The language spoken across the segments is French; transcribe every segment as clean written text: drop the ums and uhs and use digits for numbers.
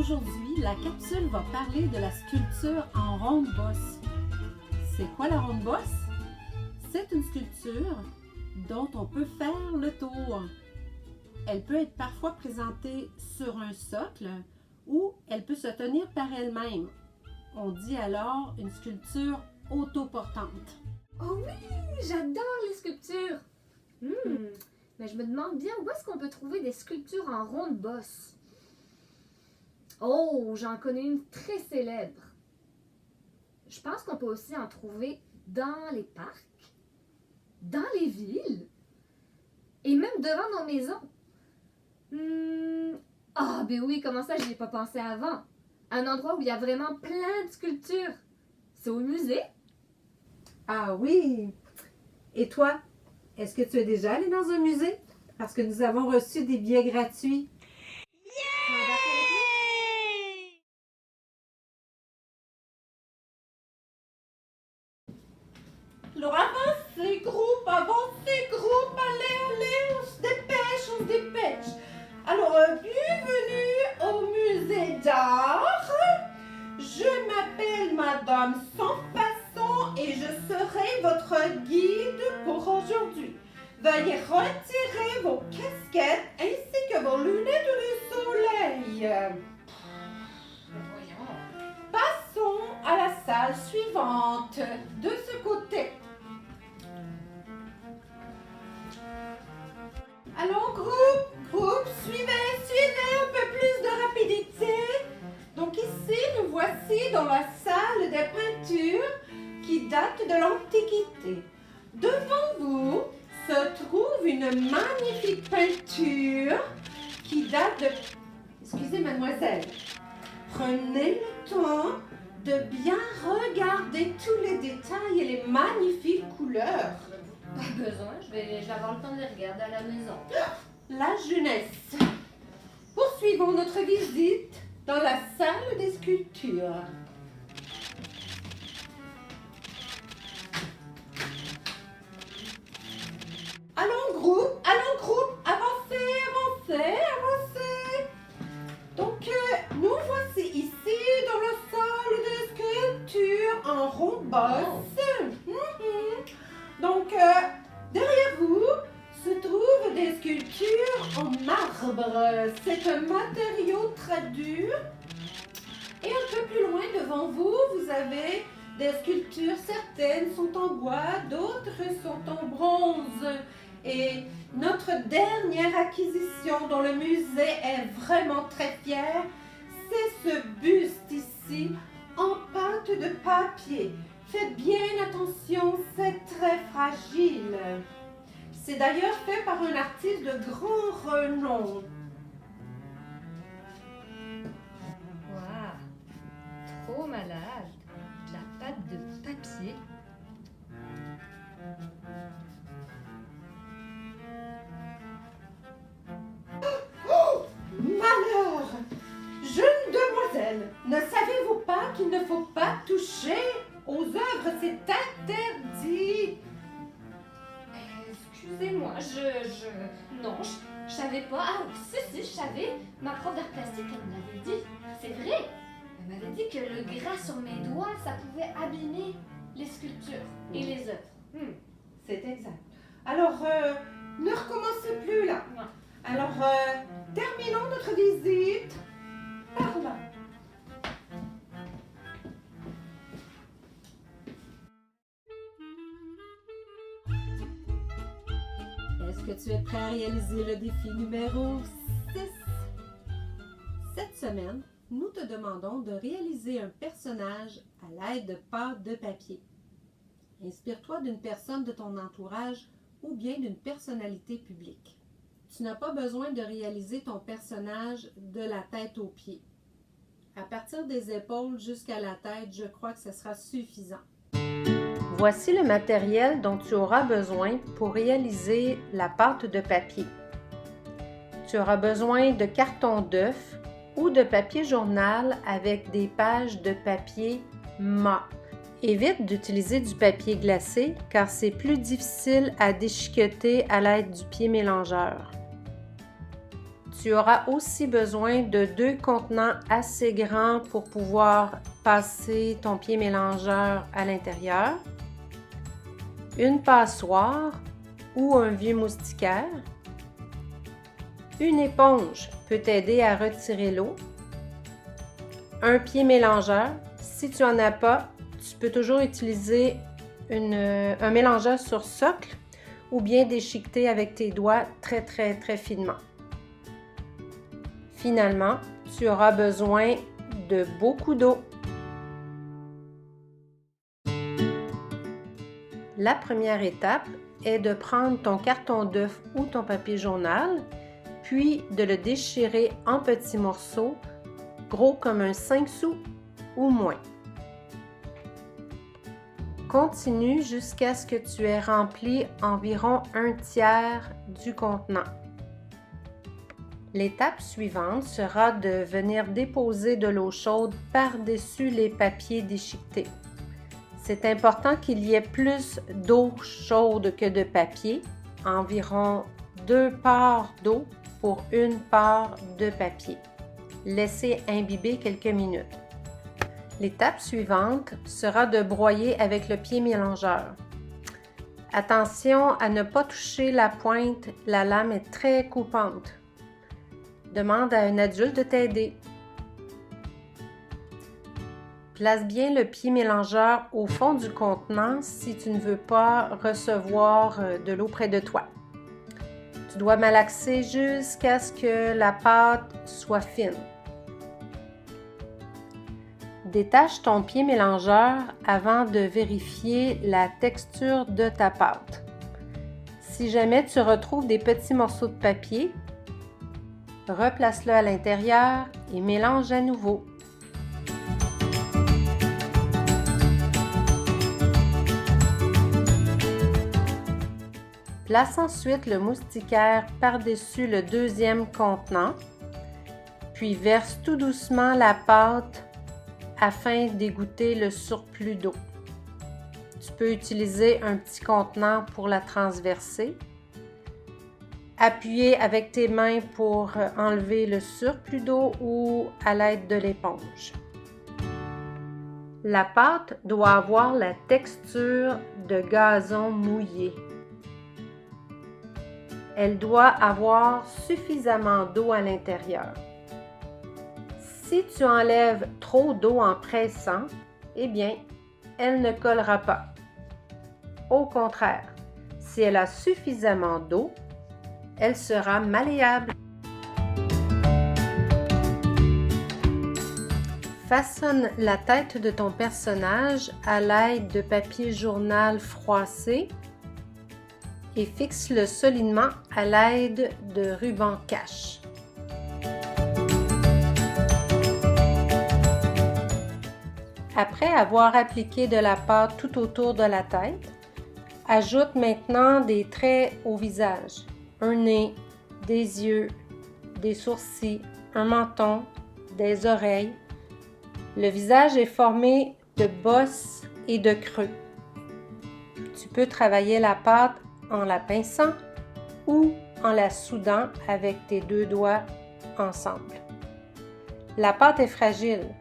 Aujourd'hui, la capsule va parler de la sculpture en ronde bosse. C'est quoi la ronde bosse? C'est une sculpture dont on peut faire le tour. Elle peut être parfois présentée sur un socle ou elle peut se tenir par elle-même. On dit alors une sculpture autoportante. Oh oui, j'adore les sculptures! Mais je me demande bien où est-ce qu'on peut trouver des sculptures en ronde bosse. Oh, j'en connais une très célèbre. Je pense qu'on peut aussi en trouver dans les parcs, dans les villes et même devant nos maisons. Ah, ben oui, comment ça, j'y ai pas pensé avant? Un endroit où il y a vraiment plein de sculptures. C'est au musée? Ah oui! Et toi, est-ce que tu es déjà allé dans un musée? Parce que nous avons reçu des billets gratuits. Alors avancez, groupe, allez, on se dépêche. Alors, bienvenue au musée d'art. Je m'appelle Madame Sans Façon et je serai votre guide pour aujourd'hui. Veuillez retirer vos casquettes ainsi que vos lunettes de soleil. Passons à la salle suivante, de ce côté. Allons, groupe, suivez un peu plus de rapidité. Donc ici, nous voici dans la salle des peintures qui date de l'Antiquité. Devant vous se trouve une magnifique peinture qui date de... Excusez, mademoiselle. Prenez le temps de bien regarder tous les détails et les magnifiques couleurs. Pas besoin, je vais avoir le temps de les regarder à la maison. La jeunesse. Poursuivons notre visite dans la salle des sculptures. Allons groupe, avancez. Donc, nous voici ici dans la salle des sculptures en ronde bosse. Donc, derrière vous se trouvent des sculptures en marbre. C'est un matériau très dur. Et un peu plus loin devant vous, vous avez des sculptures. Certaines sont en bois, d'autres sont en bronze. Et notre dernière acquisition dont le musée est vraiment très fier, c'est ce buste ici en pâte de papier. Faites bien attention, c'est très fragile. C'est d'ailleurs fait par un artiste de grand renom. Waouh, trop malade. De la pâte de papier. Malheur! Jeune demoiselle, ne savez-vous pas qu'il ne faut pas toucher aux œuvres? C'est interdit! Excusez-moi, non, je savais pas. Ah, si, je savais. Ma prof d'art plastique, elle me l'avait dit. C'est vrai. Elle m'avait dit que le gras sur mes doigts, ça pouvait abîmer les sculptures et les œuvres. C'est exact. Alors, ne recommencez plus là. Ouais. Alors, terminons notre visite par là. Est-ce que tu es prêt à réaliser le défi numéro 6? Cette semaine, nous te demandons de réaliser un personnage à l'aide de pâte de papier. Inspire-toi d'une personne de ton entourage ou bien d'une personnalité publique. Tu n'as pas besoin de réaliser ton personnage de la tête aux pieds. À partir des épaules jusqu'à la tête, je crois que ce sera suffisant. Voici le matériel dont tu auras besoin pour réaliser la pâte de papier. Tu auras besoin de carton d'œuf ou de papier journal avec des pages de papier mat. Évite d'utiliser du papier glacé car c'est plus difficile à déchiqueter à l'aide du pied mélangeur. Tu auras aussi besoin de 2 contenants assez grands pour pouvoir passer ton pied mélangeur à l'intérieur, une passoire ou un vieux moustiquaire. Une éponge peut t'aider à retirer l'eau. Un pied mélangeur. Si tu n'en as pas, tu peux toujours utiliser un mélangeur sur socle ou bien déchiqueter avec tes doigts très finement. Finalement, tu auras besoin de beaucoup d'eau. La première étape est de prendre ton carton d'œuf ou ton papier journal, puis de le déchirer en petits morceaux, gros comme un 5 sous ou moins. Continue jusqu'à ce que tu aies rempli environ 1/3 du contenant. L'étape suivante sera de venir déposer de l'eau chaude par-dessus les papiers déchiquetés. C'est important qu'il y ait plus d'eau chaude que de papier, environ 2 parts d'eau pour 1 part de papier. Laissez imbiber quelques minutes. L'étape suivante sera de broyer avec le pied mélangeur. Attention à ne pas toucher la pointe, la lame est très coupante. Demande à un adulte de t'aider. Place bien le pied mélangeur au fond du contenant si tu ne veux pas recevoir de l'eau près de toi. Tu dois malaxer jusqu'à ce que la pâte soit fine. Détache ton pied mélangeur avant de vérifier la texture de ta pâte. Si jamais tu retrouves des petits morceaux de papier, replace-le à l'intérieur et mélange à nouveau. Place ensuite le moustiquaire par-dessus le deuxième contenant, puis verse tout doucement la pâte afin d'égoutter le surplus d'eau. Tu peux utiliser un petit contenant pour la transverser. Appuyer avec tes mains pour enlever le surplus d'eau ou à l'aide de l'éponge. La pâte doit avoir la texture de gazon mouillé. Elle doit avoir suffisamment d'eau à l'intérieur. Si tu enlèves trop d'eau en pressant, eh bien, elle ne collera pas. Au contraire, si elle a suffisamment d'eau, elle sera malléable. Façonne la tête de ton personnage à l'aide de papier journal froissé et fixe-le solidement à l'aide de ruban cache. Après avoir appliqué de la pâte tout autour de la tête, ajoute maintenant des traits au visage. Un nez, des yeux, des sourcils, un menton, des oreilles. Le visage est formé de bosses et de creux. Tu peux travailler la pâte en la pinçant ou en la soudant avec tes 2 doigts ensemble. La pâte est fragile.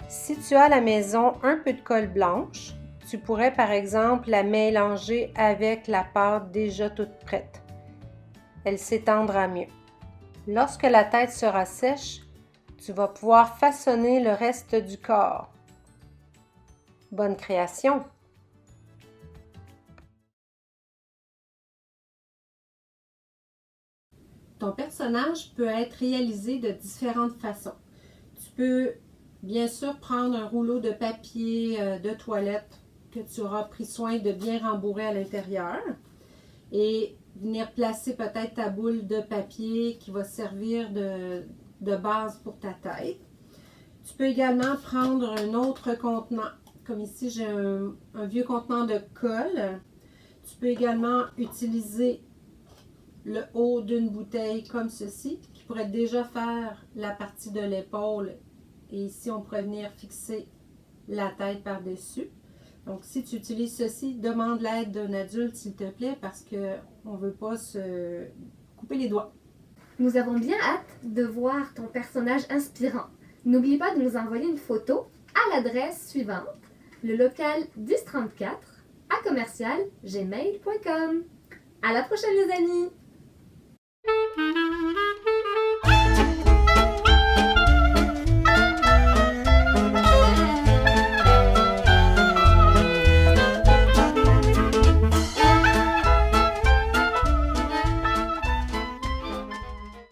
Si tu as à la maison un peu de colle blanche, tu pourrais par exemple la mélanger avec la pâte déjà toute prête. Elle s'étendra mieux. Lorsque la tête sera sèche, tu vas pouvoir façonner le reste du corps. Bonne création! Ton personnage peut être réalisé de différentes façons. Tu peux bien sûr prendre un rouleau de papier de toilette que tu auras pris soin de bien rembourrer à l'intérieur et venir placer peut-être ta boule de papier qui va servir de base pour ta tête. Tu peux également prendre un autre contenant. Comme ici, j'ai un vieux contenant de colle. Tu peux également utiliser le haut d'une bouteille comme ceci, qui pourrait déjà faire la partie de l'épaule. Et ici, on pourrait venir fixer la tête par-dessus. Donc, si tu utilises ceci, demande l'aide d'un adulte, s'il te plaît, parce qu'on ne veut pas se couper les doigts. Nous avons bien hâte de voir ton personnage inspirant. N'oublie pas de nous envoyer une photo à l'adresse suivante, le local 1034 à commercial gmail.com. À la prochaine les amis!